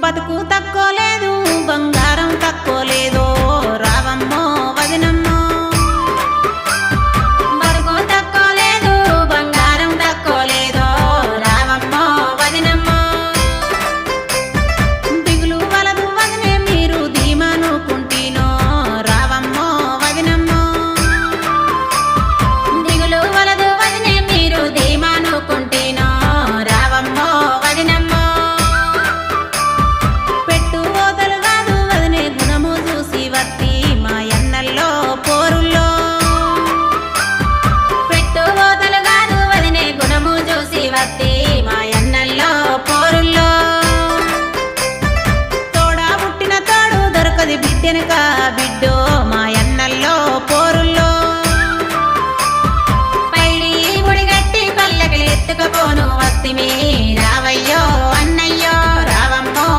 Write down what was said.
బతుకు తక్కువలేదు బంగారం తక్కువలేదో రావమ్మో వదినమ్మో బతుకు తక్కువలేదు బంగారం తక్కువలేదో రావమ్మో వదినమ్మో దిగులు వలదు వదినే మీరు ధీమానుకుంటీనో రావమ్మో వదినమ్మో దిగులు వలదు వదినే మీరు ధీమానుకుంటీనో రావమ్మో వదినమ్మో పెట్టు ఓతలు కాదు వదినే గుణము చూసి వత్తి మా ఎన్నల్లో పోరుల్లో పెట్టు ఓతలు కాదు వదినే గుణము చూసి వత్తి మా ఎన్నల్లో పోరుల్లో తోడా పుట్టిన తోడు దొరకది బిడ్డెనక బిడ్డో